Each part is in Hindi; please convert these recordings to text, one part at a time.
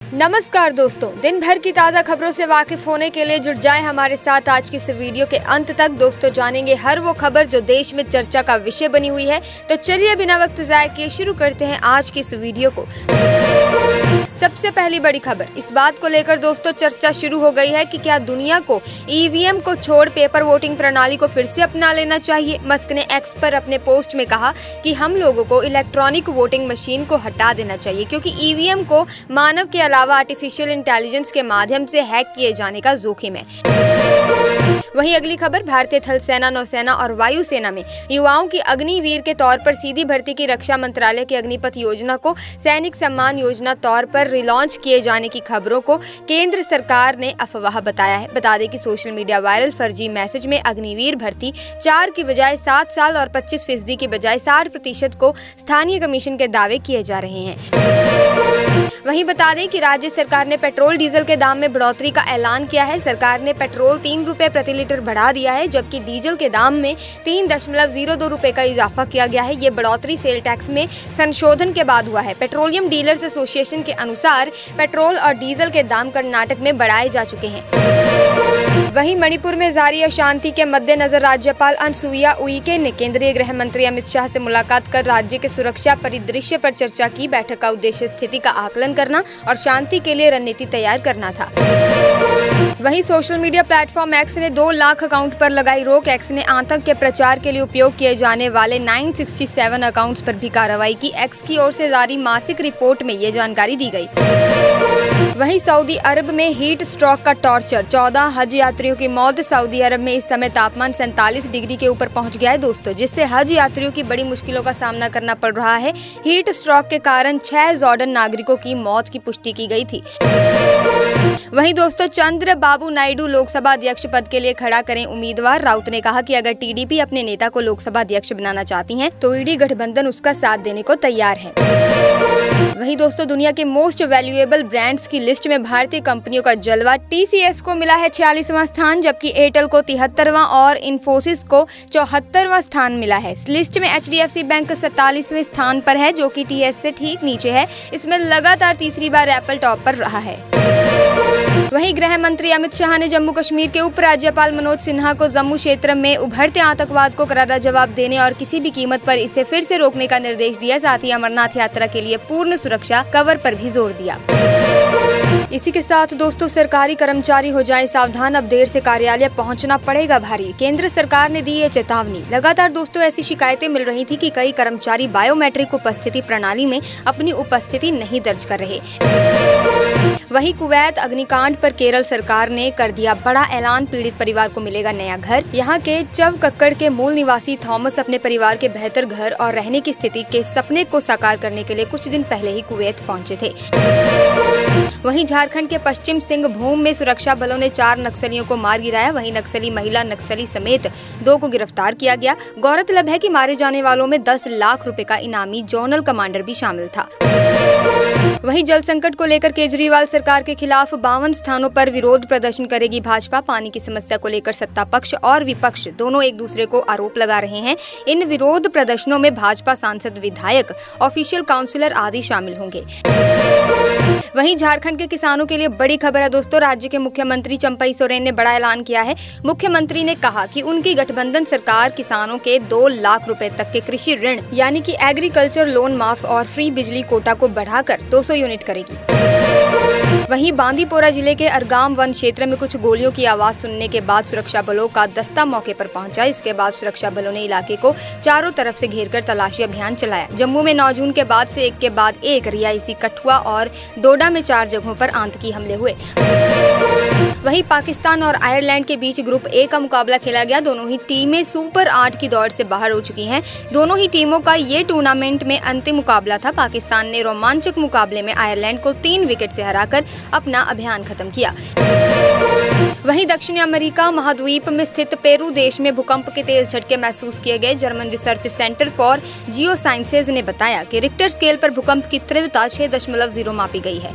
नमस्कार दोस्तों, दिन भर की ताज़ा खबरों से वाकिफ होने के लिए जुड़ जाएं हमारे साथ। आज की इस वीडियो के अंत तक दोस्तों जानेंगे हर वो खबर जो देश में चर्चा का विषय बनी हुई है। तो चलिए बिना वक्त ज़ाया किए शुरू करते हैं आज की इस वीडियो को। सबसे पहली बड़ी खबर इस बात को लेकर दोस्तों चर्चा शुरू हो गई है कि क्या दुनिया को ईवीएम को छोड़ पेपर वोटिंग प्रणाली को फिर से अपना लेना चाहिए। मस्क ने एक्स पर अपने पोस्ट में कहा कि हम लोगों को इलेक्ट्रॉनिक वोटिंग मशीन को हटा देना चाहिए क्योंकि ईवीएम को मानव के अलावा आर्टिफिशियल इंटेलिजेंस के माध्यम से हैक किए जाने का जोखिम है। वहीं अगली खबर, भारतीय थल सेना, नौसेना और वायुसेना में युवाओं की अग्निवीर के तौर पर सीधी भर्ती की रक्षा मंत्रालय की अग्निपथ योजना को सैनिक सम्मान योजना तौर पर रिलॉन्च किए जाने की खबरों को केंद्र सरकार ने अफवाह बताया है। बता दें कि सोशल मीडिया वायरल फर्जी मैसेज में अग्निवीर भर्ती 4 की बजाय 7 साल और 25% की बजाय 60% को स्थानीय कमीशन के दावे किए जा रहे हैं। वहीं बता दें कि राज्य सरकार ने पेट्रोल डीजल के दाम में बढ़ोतरी का ऐलान किया है। सरकार ने पेट्रोल 3 रुपए प्रति लीटर बढ़ा दिया है, जबकि डीजल के दाम में 3.02 रुपए का इजाफा किया गया है। ये बढ़ोतरी सेल टैक्स में संशोधन के बाद हुआ है। पेट्रोलियम डीलर्स एसोसिएशन के अनुसार पेट्रोल और डीजल के दाम कर्नाटक में बढ़ाए जा चुके हैं। वहीं मणिपुर में जारी अशांति के मद्देनजर राज्यपाल अनसुईया उइके ने केंद्रीय गृह मंत्री अमित शाह से मुलाकात कर राज्य के सुरक्षा परिदृश्य पर चर्चा की। बैठक का उद्देश्य स्थिति का आकलन करना और शांति के लिए रणनीति तैयार करना था। वहीं सोशल मीडिया प्लेटफॉर्म एक्स ने 2 लाख अकाउंट पर लगाई रोक। एक्स ने आतंक के प्रचार के लिए उपयोग किए जाने वाले 967 अकाउंट्स पर भी कार्रवाई की। एक्स की ओर से जारी मासिक रिपोर्ट में ये जानकारी दी गई। वहीं सऊदी अरब में हीट स्ट्रोक का टॉर्चर, 14 हज यात्रियों की मौत। सऊदी अरब में इस समय तापमान 47 डिग्री के ऊपर पहुंच गया है दोस्तों, जिससे हज यात्रियों की बड़ी मुश्किलों का सामना करना पड़ रहा है। हीट स्ट्रोक के कारण 6 जॉर्डन नागरिकों की मौत की पुष्टि की गई थी। वहीं दोस्तों चंद्रबाबू नायडू लोकसभा अध्यक्ष पद के लिए खड़ा करें उम्मीदवार। राउत ने कहा कि अगर टीडीपी अपने नेता को लोकसभा अध्यक्ष बनाना चाहती है तो ईडी गठबंधन उसका साथ देने को तैयार है। वहीं दोस्तों दुनिया के मोस्ट वैल्यूएबल ब्रांड्स की लिस्ट में भारतीय कंपनियों का जलवा। टीसीएस को मिला है 46वां स्थान, जबकि एयरटेल को 73वां और इन्फोसिस को 74वां स्थान मिला है। इस लिस्ट में एचडीएफसी बैंक 47वें स्थान पर है, जो कि टीएस से ठीक नीचे है। इसमें लगातार तीसरी बार एप्पल टॉप पर रहा है। वहीं गृह मंत्री अमित शाह ने जम्मू कश्मीर के उपराज्यपाल मनोज सिन्हा को जम्मू क्षेत्र में उभरते आतंकवाद को करारा जवाब देने और किसी भी कीमत पर इसे फिर से रोकने का निर्देश दिया। साथ ही अमरनाथ यात्रा के लिए पूर्ण सुरक्षा कवर पर भी जोर दिया। इसी के साथ दोस्तों सरकारी कर्मचारी हो जाए सावधान, अब देर से कार्यालय पहुंचना पड़ेगा भारी। केंद्र सरकार ने दी ये चेतावनी। लगातार दोस्तों ऐसी शिकायतें मिल रही थी कि कई कर्मचारी बायोमेट्रिक उपस्थिति प्रणाली में अपनी उपस्थिति नहीं दर्ज कर रहे। वहीं कुवैत अग्निकांड पर केरल सरकार ने कर दिया बड़ा ऐलान। पीड़ित परिवार को मिलेगा नया घर। यहाँ के चवकक्कड़ के मूल निवासी थॉमस अपने परिवार के बेहतर घर और रहने की स्थिति के सपने को साकार करने के लिए कुछ दिन पहले ही कुवैत पहुंचे थे। वहीं झारखंड के पश्चिम सिंहभूम में सुरक्षा बलों ने 4 नक्सलियों को मार गिराया। वहीं नक्सली महिला नक्सली समेत 2 को गिरफ्तार किया गया। गौरतलब है कि मारे जाने वालों में 10 लाख रुपए का इनामी जोनल कमांडर भी शामिल था। वहीं जल संकट को लेकर केजरीवाल सरकार के खिलाफ 52 स्थानों पर विरोध प्रदर्शन करेगी भाजपा। पानी की समस्या को लेकर सत्ता पक्ष और विपक्ष दोनों एक दूसरे को आरोप लगा रहे हैं। इन विरोध प्रदर्शनों में भाजपा सांसद, विधायक, ऑफिशियल काउंसिलर आदि शामिल होंगे। वहीं झारखंड के किसानों के लिए बड़ी खबर है दोस्तों। राज्य के मुख्यमंत्री चंपई सोरेन ने बड़ा ऐलान किया है। मुख्यमंत्री ने कहा कि उनकी गठबंधन सरकार किसानों के 2 लाख रुपए तक के कृषि ऋण यानी कि एग्रीकल्चर लोन माफ और फ्री बिजली कोटा को बढ़ाकर 200 यूनिट करेगी। वहीं बांदीपोरा जिले के अरगाम वन क्षेत्र में कुछ गोलियों की आवाज सुनने के बाद सुरक्षा बलों का दस्ता मौके पर पहुंचा। इसके बाद सुरक्षा बलों ने इलाके को चारों तरफ से घेरकर तलाशी अभियान चलाया। जम्मू में 9 जून के बाद से एक के बाद एक रियासी, कठुआ और डोडा में 4 जगहों पर आतंकी हमले हुए। वहीं पाकिस्तान और आयरलैंड के बीच ग्रुप ए का मुकाबला खेला गया। दोनों ही टीमें सुपर 8 की दौड़ से बाहर हो चुकी हैं। दोनों ही टीमों का ये टूर्नामेंट में अंतिम मुकाबला था। पाकिस्तान ने रोमांचक मुकाबले में आयरलैंड को 3 विकेट से हराकर अपना अभियान खत्म किया। वहीं दक्षिण अमेरिका महाद्वीप में स्थित पेरू देश में भूकंप के तेज झटके महसूस किए गए। German research centre for Jio sciences ने बताया कि रिक्टर स्केल पर भूकंप की तीव्रता 6.0 मापी गई है।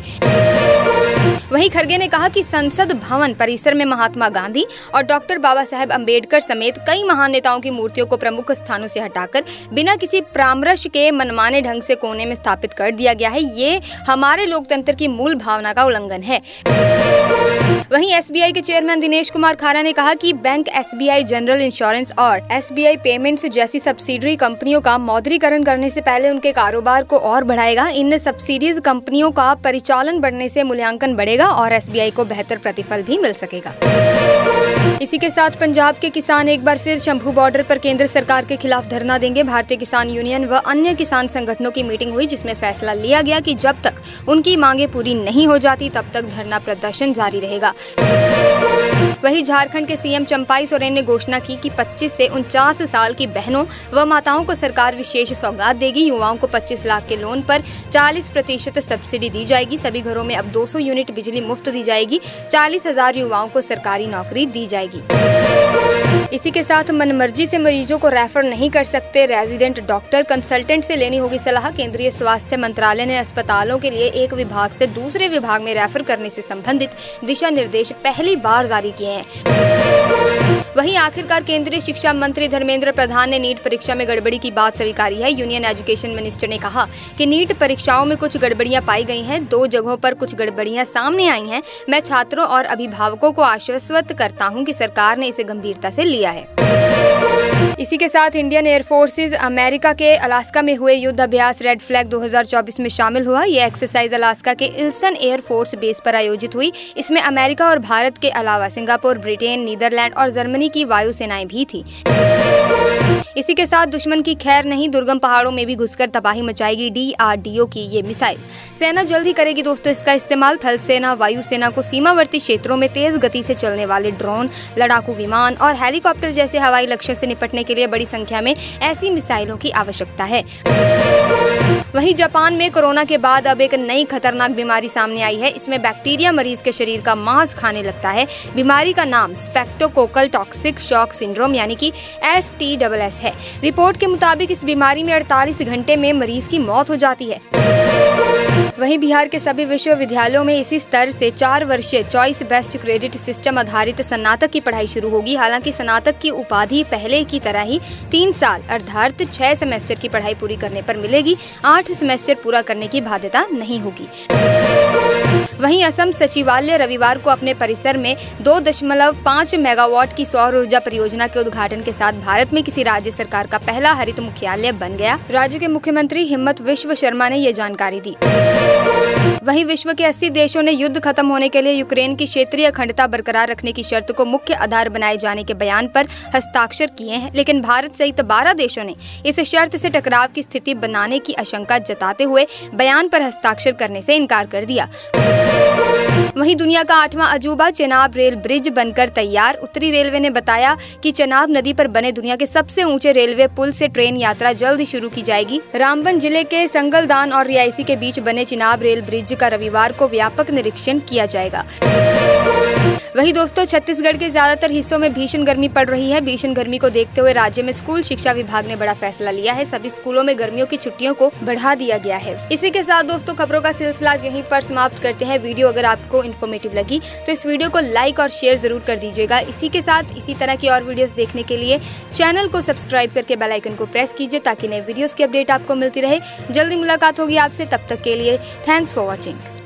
वहीं खड़गे ने कहा कि संसद भवन भवन परिसर में महात्मा गांधी और डॉक्टर बाबा साहेब अम्बेडकर समेत कई महान नेताओं की मूर्तियों को प्रमुख स्थानों से हटाकर बिना किसी परामर्श के मनमाने ढंग से कोने में स्थापित कर दिया गया है। ये हमारे लोकतंत्र की मूल भावना का उल्लंघन है। वहीं एसबीआई के चेयरमैन दिनेश कुमार खारा ने कहा कि बैंक एसबीआई जनरल इंश्योरेंस और एसबीआई पेमेंट्स जैसी सब्सिडरी कंपनियों का मौद्रीकरण करने से पहले उनके कारोबार को और बढ़ाएगा। इन सब्सिडीज कंपनियों का परिचालन बढ़ने से मूल्यांकन बढ़ेगा और एसबीआई को बेहतर प्रतिफल भी मिल सकेगा। इसी के साथ पंजाब के किसान एक बार फिर शंभू बॉर्डर पर केंद्र सरकार के खिलाफ धरना देंगे। भारतीय किसान यूनियन व अन्य किसान संगठनों की मीटिंग हुई, जिसमें फैसला लिया गया कि जब तक उनकी मांगे पूरी नहीं हो जाती तब तक धरना प्रदर्शन जारी रहेगा। वहीं झारखंड के सीएम चंपाई सोरेन ने घोषणा की कि 25 से 49 साल की बहनों व माताओं को सरकार विशेष सौगात देगी। युवाओं को 25 लाख के लोन पर 40% सब्सिडी दी जाएगी। सभी घरों में अब 200 यूनिट बिजली मुफ्त दी जाएगी। 40,000 युवाओं को सरकारी नौकरी दी जाएगी। इसी के साथ मनमर्जी से मरीजों को रेफर नहीं कर सकते। रेजिडेंट डॉक्टर कंसल्टेंट से लेनी होगी सलाह। केंद्रीय स्वास्थ्य मंत्रालय ने अस्पतालों के लिए एक विभाग से दूसरे विभाग में रेफर करने से संबंधित दिशा निर्देश पहली बार जारी किए हैं। वहीं आखिरकार केंद्रीय शिक्षा मंत्री धर्मेंद्र प्रधान ने नीट परीक्षा में गड़बड़ी की बात स्वीकारी है। यूनियन एजुकेशन मिनिस्टर ने कहा कि नीट परीक्षाओं में कुछ गड़बड़ियां पाई गई हैं। 2 जगहों पर कुछ गड़बड़ियां सामने आई हैं। मैं छात्रों और अभिभावकों को आश्वस्त करता हूं कि सरकार ने इसे गंभीरता से लिया है। इसी के साथ इंडियन एयरफोर्सेज अमेरिका के अलास्का में हुए युद्ध अभ्यास रेड फ्लैग 2024 में शामिल हुआ। ये एक्सरसाइज अलास्का के इल्सन एयरफोर्स बेस पर आयोजित हुई। इसमें अमेरिका और भारत के अलावा सिंगापुर, ब्रिटेन, नीदरलैंड और जर्मनी की वायुसेनाएं भी थी। इसी के साथ दुश्मन की खैर नहीं, दुर्गम पहाड़ों में भी घुसकर तबाही मचाएगी डीआरडीओ की ये मिसाइल। सेना जल्द ही करेगी दोस्तों इसका इस्तेमाल। थल सेना, वायुसेना को सीमावर्ती क्षेत्रों में तेज गति से चलने वाले ड्रोन, लड़ाकू विमान और हेलीकॉप्टर जैसे हवाई लक्ष्यों से निपटने के लिए बड़ी संख्या में ऐसी मिसाइलों की आवश्यकता है। वहीं जापान में कोरोना के बाद अब एक नई खतरनाक बीमारी सामने आई है। इसमें बैक्टीरिया मरीज के शरीर का मांस खाने लगता है। बीमारी का नाम स्पेक्टोकोकल टॉक्सिक शॉक सिंड्रोम यानी कि STSS है। रिपोर्ट के मुताबिक इस बीमारी में 48 घंटे में मरीज की मौत हो जाती है। वहीं बिहार के सभी विश्वविद्यालयों में इसी स्तर से 4 वर्षीय चॉइस बेस्ड क्रेडिट सिस्टम आधारित स्नातक की पढ़ाई शुरू होगी। हालांकि स्नातक की उपाधि पहले की तरह ही 3 साल अर्थात 6 सेमेस्टर की पढ़ाई पूरी करने पर मिलेगी। 8 सेमेस्टर पूरा करने की बाध्यता नहीं होगी। वहीं असम सचिवालय रविवार को अपने परिसर में 2.5 मेगावाट की सौर ऊर्जा परियोजना के उद्घाटन के साथ भारत में किसी राज्य सरकार का पहला हरित मुख्यालय बन गया। राज्य के मुख्यमंत्री हिम्मत विश्व शर्मा ने ये जानकारी दी। वहीं विश्व के 80 देशों ने युद्ध खत्म होने के लिए यूक्रेन की क्षेत्रीय अखंडता बरकरार रखने की शर्त को मुख्य आधार बनाए जाने के बयान पर हस्ताक्षर किए हैं, लेकिन भारत सहित 12 देशों ने इस शर्त से टकराव की स्थिति बनाने की आशंका जताते हुए बयान पर हस्ताक्षर करने से इनकार कर दिया। वहीं दुनिया का 8वां अजूबा चेनाब रेल ब्रिज बनकर तैयार। उत्तरी रेलवे ने बताया कि चेनाब नदी पर बने दुनिया के सबसे ऊंचे रेलवे पुल से ट्रेन यात्रा जल्द शुरू की जाएगी। रामबन जिले के संगलदान और रियासी के बीच बने चेनाब रेल ब्रिज का रविवार को व्यापक निरीक्षण किया जाएगा। वहीं दोस्तों छत्तीसगढ़ के ज्यादातर हिस्सों में भीषण गर्मी पड़ रही है। भीषण गर्मी को देखते हुए राज्य में स्कूल शिक्षा विभाग ने बड़ा फैसला लिया है। सभी स्कूलों में गर्मियों की छुट्टियों को बढ़ा दिया गया है। इसी के साथ दोस्तों खबरों का सिलसिला यहीं पर समाप्त करते हैं। वीडियो अगर आपको इन्फॉर्मेटिव लगी तो इस वीडियो को लाइक और शेयर जरूर कर दीजिएगा। इसी के साथ इसी तरह की और वीडियोस देखने के लिए चैनल को सब्सक्राइब करके बेल आइकन को प्रेस कीजिए ताकि नए वीडियोस की अपडेट आपको मिलती रहे। जल्दी मुलाकात होगी आपसे, तब तक के लिए थैंक्स फॉर वॉचिंग।